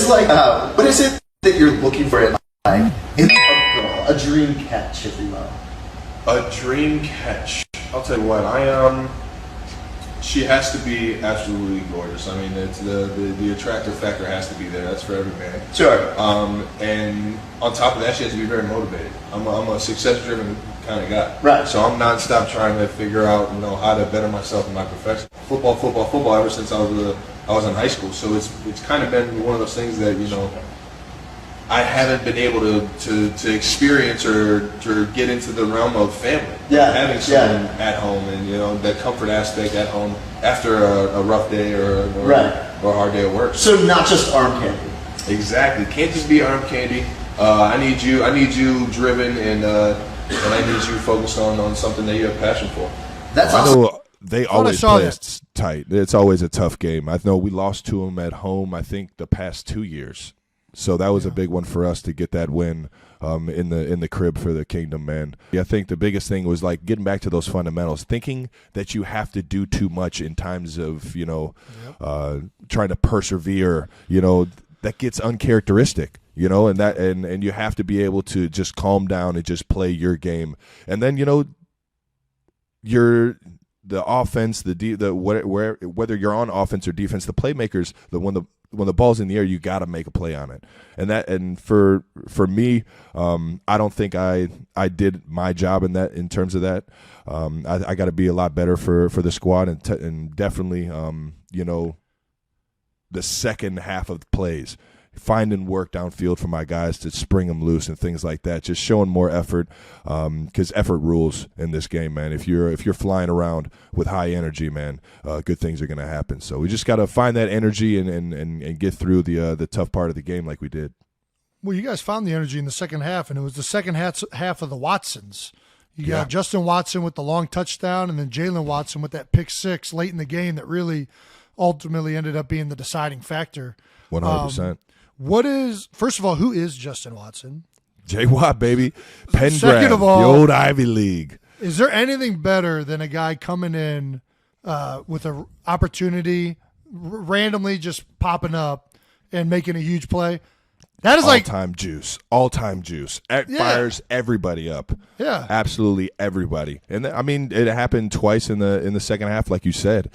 is like, what is it that you're looking for in life? In a girl, a dream catch, if you will. A dream catch. I'll tell you what. She has to be absolutely gorgeous. I mean, it's the attractive factor has to be there. That's for every man. Sure. And on top of that, she has to be very motivated. I'm a success-driven kind of guy. Right. So I'm nonstop trying to figure out, how to better myself in my profession. Football. Ever since I was in high school. So it's kind of been one of those things that I haven't been able to experience or get into the realm of family. Yeah. Having someone at home and that comfort aspect at home after a rough day or a hard day at work. So not just arm candy. Exactly. Can't just be arm candy. I need you driven and I need you focused on something that you have passion for. That's awesome. I know they always play us tight. It's always a tough game. I know we lost to them at home, I think, the past 2 years. So that was a big one for us to get that win in the crib for the Kingdom, man. I think the biggest thing was like getting back to those fundamentals, thinking that you have to do too much in times of trying to persevere. That gets uncharacteristic. And you have to be able to just calm down and just play your game, and then the offense, whether you're on offense or defense, the playmakers, when the ball's in the air, you got to make a play on it. And for me, I don't think I did my job in terms of that. I got to be a lot better for the squad and definitely the second half of the plays, finding work downfield for my guys to spring them loose and things like that, just showing more effort, because effort rules in this game, man. If you're flying around with high energy, man, good things are going to happen. So we just got to find that energy and get through the tough part of the game like we did. Well, you guys found the energy in the second half, and it was the second half of the Watsons. You got Justin Watson with the long touchdown, and then Jalen Watson with that pick six late in the game that really ultimately ended up being the deciding factor. 100%. First of all, who is Justin Watson? J-Watt, baby. Penn Second grab, of all, the old Ivy League. Is there anything better than a guy coming in with an opportunity, randomly just popping up and making a huge play? That is all-time juice. It fires everybody up. Yeah. Absolutely everybody. And it happened twice in the second half, like you said.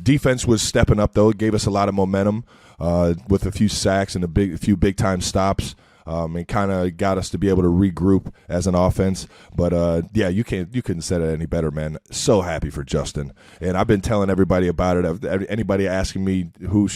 Defense was stepping up, though. It gave us a lot of momentum with a few sacks and a few big-time stops. And kind of got us to be able to regroup as an offense. But, you couldn't said it any better, man. So happy for Justin. And I've been telling everybody about it. Anybody asking me who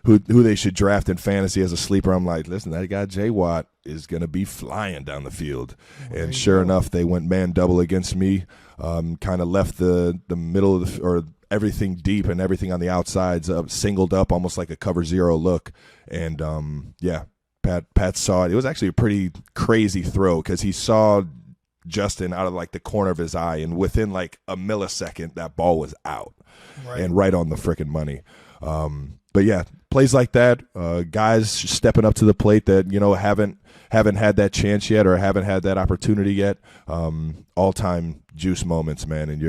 they should draft in fantasy as a sleeper, I'm like, listen, that guy J-Watt is going to be flying down the field. And sure enough, they went man double against me, kind of left the middle of or everything deep and everything on the outsides singled up, almost like a cover zero look. And, Pat saw it. It was actually a pretty crazy throw because he saw Justin out of like the corner of his eye, and within like a millisecond, that ball was out and right on the frickin' money. But yeah, plays like that, guys stepping up to the plate that haven't had that chance yet or haven't had that opportunity yet. All-time juice moments, man, and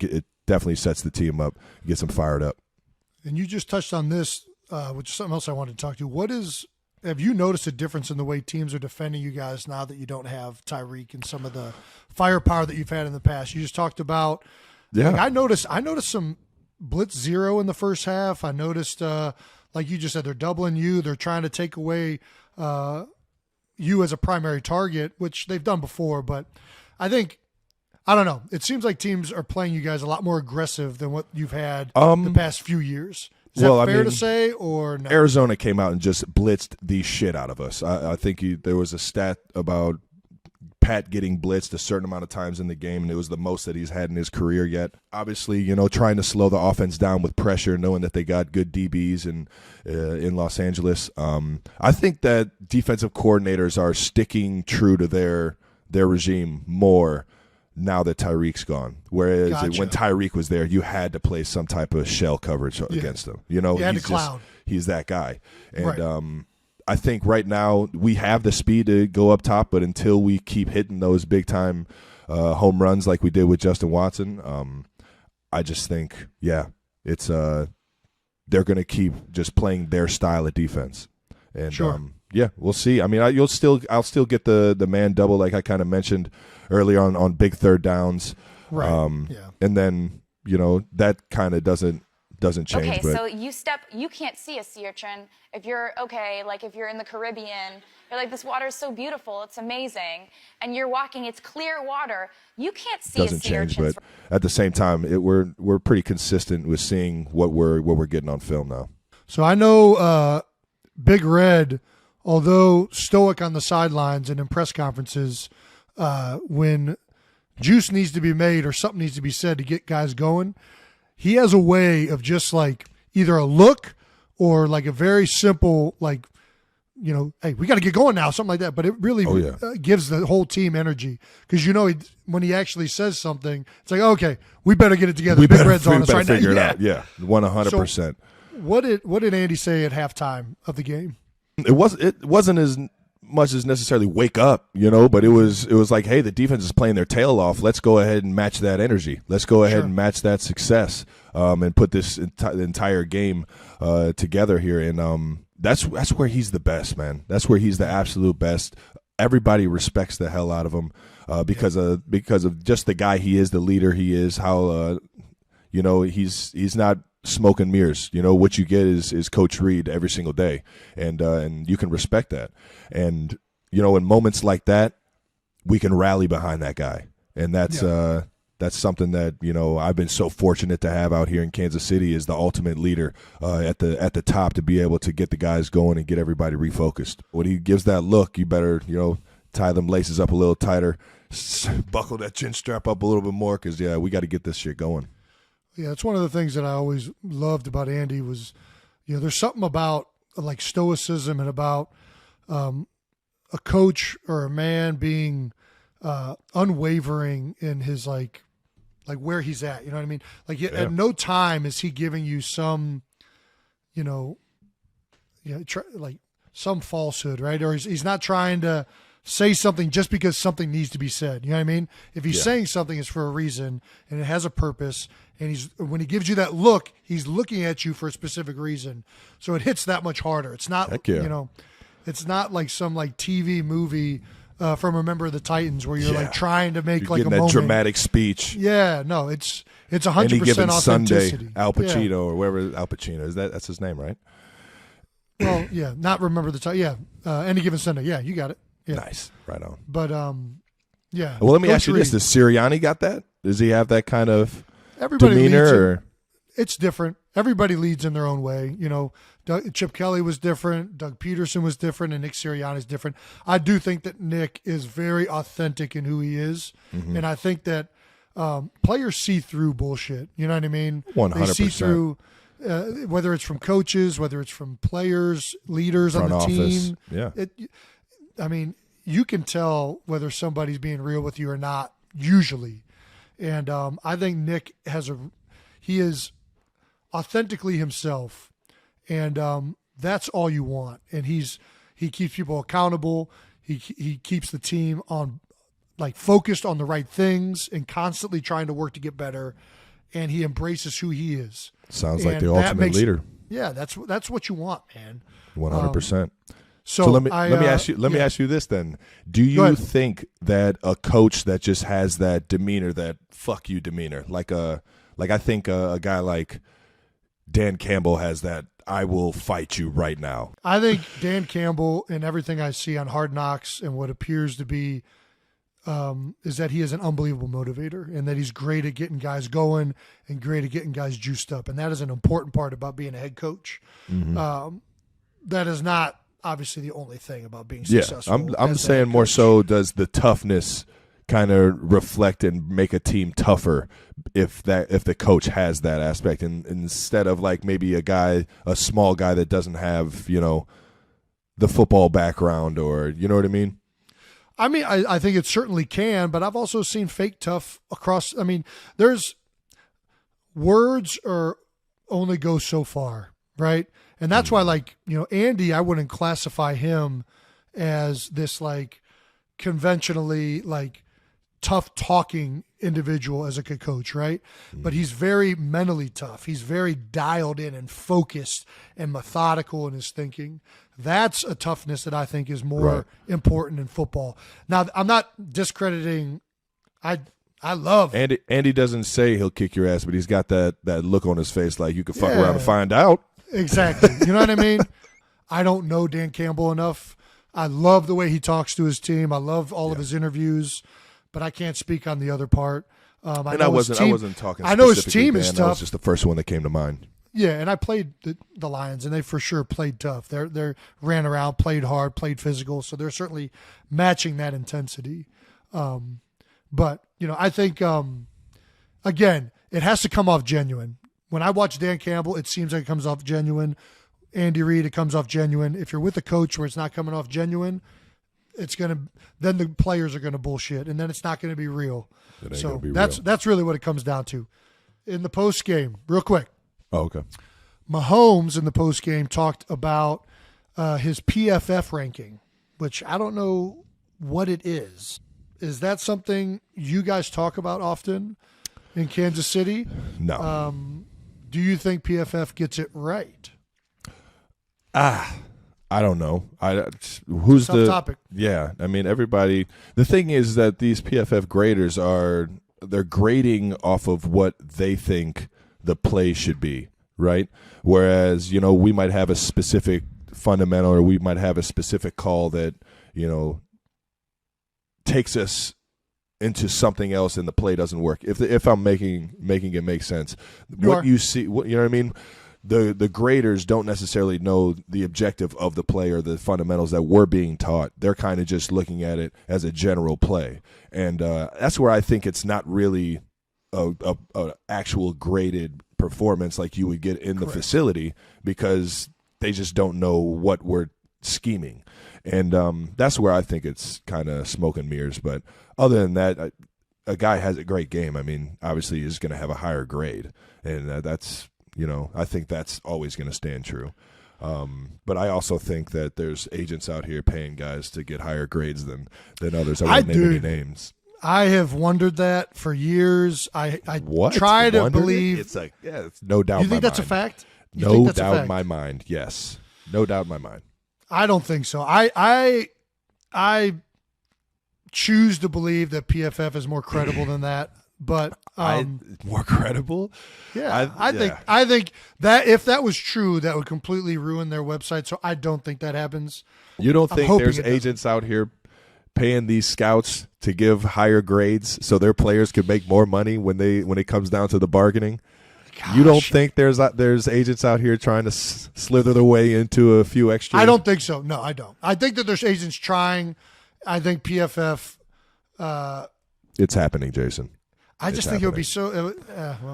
it definitely sets the team up, gets them fired up. And you just touched on this, which is something else I wanted to talk to you. Have you noticed a difference in the way teams are defending you guys now that you don't have Tyreek and some of the firepower that you've had in the past? You just talked about. Yeah, I noticed some blitz zero in the first half. I noticed, like you just said, they're doubling you. They're trying to take away you as a primary target, which they've done before. But I don't know. It seems like teams are playing you guys a lot more aggressive than what you've had the past few years. Is that fair to say, or no? Arizona came out and just blitzed the shit out of us. I think there was a stat about Pat getting blitzed a certain amount of times in the game, and it was the most that he's had in his career yet. Obviously, trying to slow the offense down with pressure, knowing that they got good DBs in Los Angeles. I think that defensive coordinators are sticking true to their regime more now that Tyreek's gone. Whereas when Tyreek was there, you had to play some type of shell coverage against him. You had to cloud. He's that guy. And I think right now we have the speed to go up top, but until we keep hitting those big-time home runs like we did with Justin Watson, I just think, it's they're going to keep just playing their style of defense. And Sure. yeah, we'll see. I mean, I'll still get the man double like I kind of mentioned earlier on big third downs. Right. And then that kind of doesn't change. Okay, but so you can't see a sea urchin if you're if you're in the Caribbean, you're like, this water is so beautiful, it's amazing, and you're walking, it's clear water. You can't see doesn't a sea change, urchin. but at the same time, we're pretty consistent with seeing what we're getting on film now. So I know Big Red, although stoic on the sidelines and in press conferences, when juice needs to be made or something needs to be said to get guys going, he has a way of just like either a look or like a very simple, like, hey, we got to get going now, something like that. But it really gives the whole team energy because, when he actually says something, it's like, okay, we better get it together. Big Red's on us right now. Figure it out. Yeah, 100%. So what did Andy say at halftime of the game? It wasn't as much as necessarily wake up, but it was like, hey, the defense is playing their tail off. Let's go ahead and match that energy. Let's go ahead and match that success, and put this entire game together here. And that's where he's the best, man. That's where he's the absolute best. Everybody respects the hell out of him because of just the guy he is, the leader he is. How he's not smoke and mirrors. What you get is Coach Reed every single day, and you can respect that. And in moments like that, we can rally behind that guy, and that's something that I've been so fortunate to have out here in Kansas City is the ultimate leader at the top to be able to get the guys going and get everybody refocused. When he gives that look, you better tie them laces up a little tighter, buckle that chin strap up a little bit more because we got to get this shit going. Yeah, it's one of the things that I always loved about Andy was, there's something about like stoicism and about a coach or a man being unwavering in his like where he's at. You know what I mean? Like at no time is he giving you some, like some falsehood, right? Or he's not trying to say something just because something needs to be said. You know what I mean? If he's saying something, it's for a reason and it has a purpose. And when he gives you that look, he's looking at you for a specific reason. So it hits that much harder. It's not, it's not like some like TV movie from Remember the Titans where you're like trying to make like a moment. Dramatic speech. Yeah, no, it's 100% Any given authenticity. Sunday, Al Pacino or wherever Al Pacino is. That's his name, right? Well, yeah, not Remember the Titans. Yeah, Any Given Sunday. Yeah, you got it. Yeah. Nice, right on. But yeah. Well, let me ask you this: does Sirianni got that? Does he have that kind of everybody demeanor? It's different. Everybody leads in their own way. Chip Kelly was different. Doug Peterson was different, and Nick Sirianni is different. I do think that Nick is very authentic in who he is, and I think that players see through bullshit. You know what I mean? 100%. They see through. Whether it's from coaches, whether it's from players, leaders Front on the office. team. Yeah. I mean, you can tell whether somebody's being real with you or not, usually. And I think Nick he is authentically himself. And that's all you want. And he keeps people accountable. He keeps the team focused on the right things and constantly trying to work to get better. And he embraces who he is. Sounds like the ultimate leader. Yeah, that's what you want, man. 100%. So let me ask you this then. Do you think that a coach that just has that demeanor, that fuck you demeanor, I think a guy like Dan Campbell has that I will fight you right now? I think Dan Campbell and everything I see on Hard Knocks and what appears to be is that he is an unbelievable motivator and that he's great at getting guys going and great at getting guys juiced up. And that is an important part about being a head coach. Mm-hmm. That is not obviously the only thing about being successful. Yeah, I'm saying more so does the toughness kind of reflect and make a team tougher if the coach has that aspect, and instead of like maybe a small guy that doesn't have the football background, or you know what I mean? I mean, I think it certainly can, but I've also seen fake tough across. I mean, there's words only go so far, right? And that's why, Andy, I wouldn't classify him as this conventionally tough talking individual as a coach, right? But he's very mentally tough. He's very dialed in and focused and methodical in his thinking. That's a toughness that I think is more important in football. Now, I'm not discrediting. I love Andy doesn't say he'll kick your ass, but he's got that look on his face like you could fuck around and find out. Exactly. You know what I mean? I don't know Dan Campbell enough. I love the way he talks to his team. I love all of his interviews, but I can't speak on the other part. I wasn't talking. I know his specifically team Dan. is That tough. was just the first one that came to mind. Yeah, and I played the Lions, and they for sure played tough. They ran around, played hard, played physical, so they're certainly matching that intensity. But I think again, it has to come off genuine. When I watch Dan Campbell, it seems like it comes off genuine. Andy Reid, it comes off genuine. If you're with a coach where it's not coming off genuine, then the players are gonna bullshit, and then it's not gonna be real. So that's really what it comes down to. In the post game, real quick. Oh, okay. Mahomes in the post game talked about his PFF ranking, which I don't know what it is. Is that something you guys talk about often in Kansas City? No. Do you think PFF gets it right? I don't know. Who's Tough the topic? Yeah, I mean everybody. The thing is that these PFF graders they're grading off of what they think the play should be, right? Whereas we might have a specific fundamental, or we might have a specific call that takes us into something else, and the play doesn't work. If I'm making it make sense, you see, you know what I mean. The graders don't necessarily know the objective of the play or the fundamentals that we're being taught. They're kind of just looking at it as a general play, and that's where I think it's not really a actual graded performance like you would get in the facility, because they just don't know what we're scheming, and that's where I think it's kind of smoke and mirrors. But other than that, a guy has a great game. I mean, obviously he's going to have a higher grade, and that's. I think that's always going to stand true. But I also think that there's agents out here paying guys to get higher grades than others. I won't name any names. I have wondered that for years. I try to believe. It's no doubt. You think that's a fact? No doubt in my mind. Yes, no doubt in my mind. I don't think so. I choose to believe that PFF is more credible than that. But more credible? Yeah, I think that if that was true, that would completely ruin their website. So I don't think that happens. You don't think there's agents out here paying these scouts to give higher grades so their players could make more money when it comes down to the bargaining? Gosh. You don't think there's agents out here trying to slither their way into a few extra? I don't think so. No, I don't. I think that there's agents trying. I think PFF. It's happening, Jason. I just think it would be so.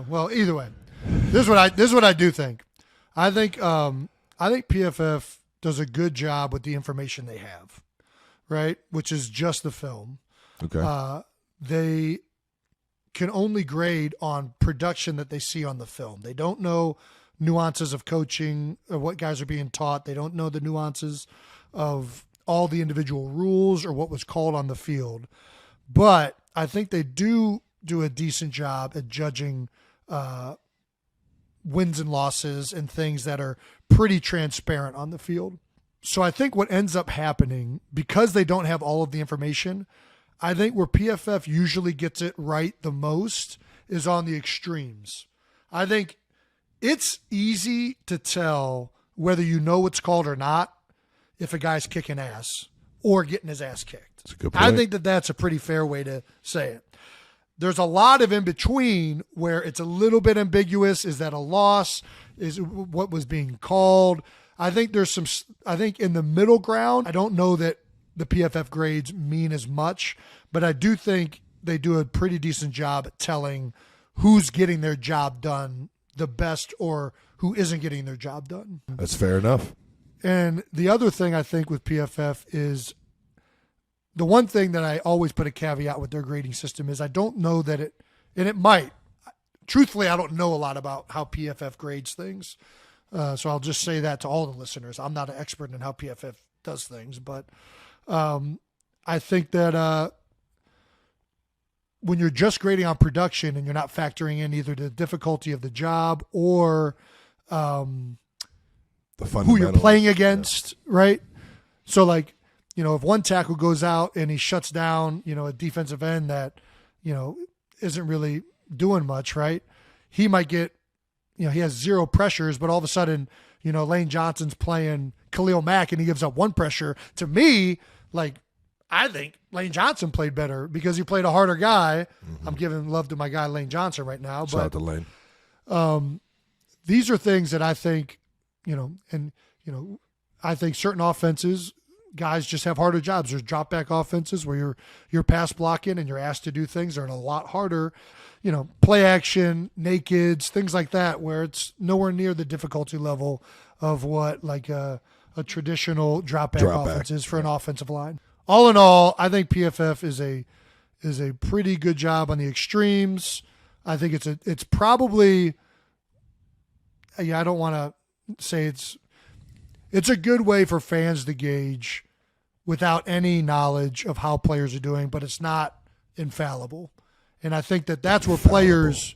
Well, either way, this is what I do think. I think PFF does a good job with the information they have, right? Which is just the film. Okay. They can only grade on production that they see on the film. They don't know nuances of coaching or what guys are being taught. They don't know the nuances of all the individual rules or what was called on the field. But I think they do a decent job at judging wins and losses and things that are pretty transparent on the field. So I think what ends up happening, because they don't have all of the information, I think where PFF usually gets it right the most is on the extremes. I think it's easy to tell whether you know what's called or not if a guy's kicking ass or getting his ass kicked. That's a good point. I think that's a pretty fair way to say it. There's a lot of in between where it's a little bit ambiguous. Is that a loss? Is what was being called? I think in the middle ground, I don't know that the PFF grades mean as much, but I do think they do a pretty decent job at telling who's getting their job done the best or who isn't getting their job done. That's fair enough. And the other thing I think with PFF is the one thing that I always put a caveat with their grading system is I don't know that it might. Truthfully, I don't know a lot about how PFF grades things. So I'll just say that to all the listeners. I'm not an expert in how PFF does things, but I think that when you're just grading on production and you're not factoring in either the difficulty of the job or The who you're playing against, right? So like, if one tackle goes out and he shuts down, a defensive end that, isn't really doing much, right? He might get, he has zero pressures, but all of a sudden, Lane Johnson's playing Khalil Mack and he gives up one pressure. To me, like, I think Lane Johnson played better because he played a harder guy. I'm giving love to my guy Lane Johnson right now. Shout out to Lane. These are things that I think, I think certain offenses, guys just have harder jobs. There's drop back offenses where you're pass blocking and you're asked to do things that are a lot harder. Play action, nakeds, things like that, where it's nowhere near the difficulty level of what like a traditional drop back offense is for an offensive line. All in all, I think PFF is a pretty good job on the extremes. I think it's probably, I don't want to say it's a good way for fans to gauge without any knowledge of how players are doing, but it's not infallible. And I think that's where players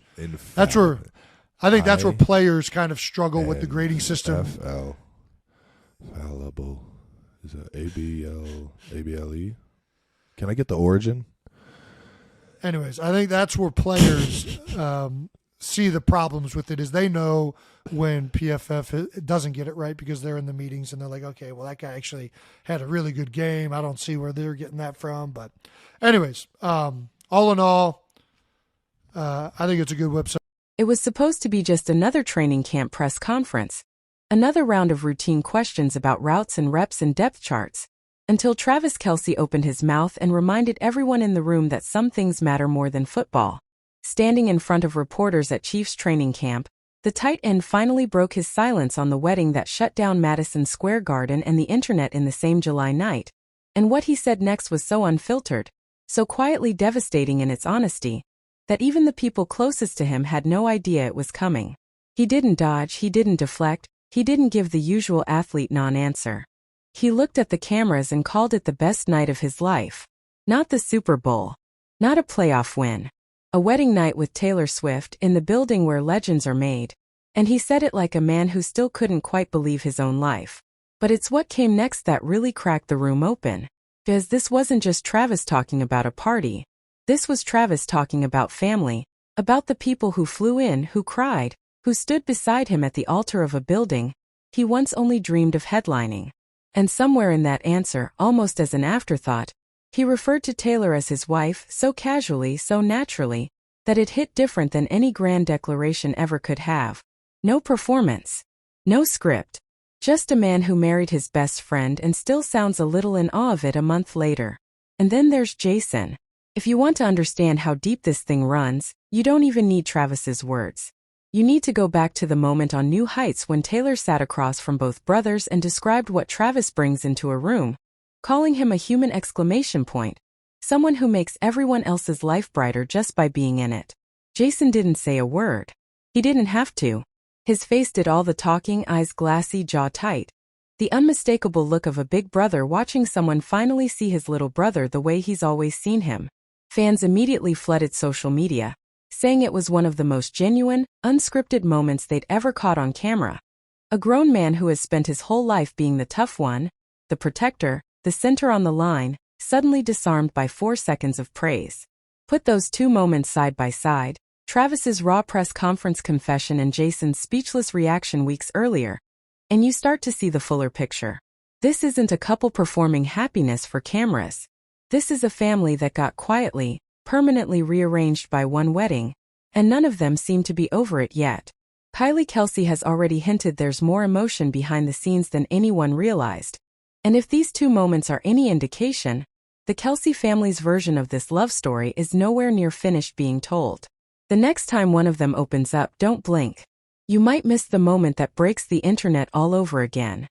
that's where players kind of struggle with the grading system. Fallible. Is it ABLE? Can I get the origin? Anyways, I think that's where players see the problems with it, is they know when PFF doesn't get it right because they're in the meetings and they're like, okay, well, that guy actually had a really good game. I don't see where they're getting that from. But anyways, all in all, I think it's a good website. It was supposed to be just another training camp press conference, another round of routine questions about routes and reps and depth charts, until Travis Kelce opened his mouth and reminded everyone in the room that some things matter more than football. Standing in front of reporters at Chiefs training camp, the tight end finally broke his silence on the wedding that shut down Madison Square Garden and the internet in the same July night. And what he said next was so unfiltered, so quietly devastating in its honesty, that even the people closest to him had no idea it was coming. He didn't dodge, he didn't deflect, he didn't give the usual athlete non-answer. He looked at the cameras and called it the best night of his life. Not the Super Bowl. Not a playoff win. A wedding night with Taylor Swift in the building where legends are made. And he said it like a man who still couldn't quite believe his own life. But it's what came next that really cracked the room open. Because this wasn't just Travis talking about a party. This was Travis talking about family, about the people who flew in, who cried, who stood beside him at the altar of a building he once only dreamed of headlining. And somewhere in that answer, almost as an afterthought, he referred to Taylor as his wife, so casually, so naturally, that it hit different than any grand declaration ever could have. No performance. No script. Just a man who married his best friend and still sounds a little in awe of it a month later. And then there's Jason. If you want to understand how deep this thing runs, you don't even need Travis's words. You need to go back to the moment on New Heights when Taylor sat across from both brothers and described what Travis brings into a room, calling him a human exclamation point, someone who makes everyone else's life brighter just by being in it. Jason didn't say a word. He didn't have to. His face did all the talking, eyes glassy, jaw tight. The unmistakable look of a big brother watching someone finally see his little brother the way he's always seen him. Fans immediately flooded social media, saying it was one of the most genuine, unscripted moments they'd ever caught on camera. A grown man who has spent his whole life being the tough one, the protector, the center on the line, suddenly disarmed by 4 seconds of praise. Put those two moments side by side, Travis's raw press conference confession and Jason's speechless reaction weeks earlier, and you start to see the fuller picture. This isn't a couple performing happiness for cameras. This is a family that got quietly, permanently rearranged by one wedding, and none of them seem to be over it yet. Kelce has already hinted there's more emotion behind the scenes than anyone realized. And if these two moments are any indication, the Kelce family's version of this love story is nowhere near finished being told. The next time one of them opens up, don't blink. You might miss the moment that breaks the internet all over again.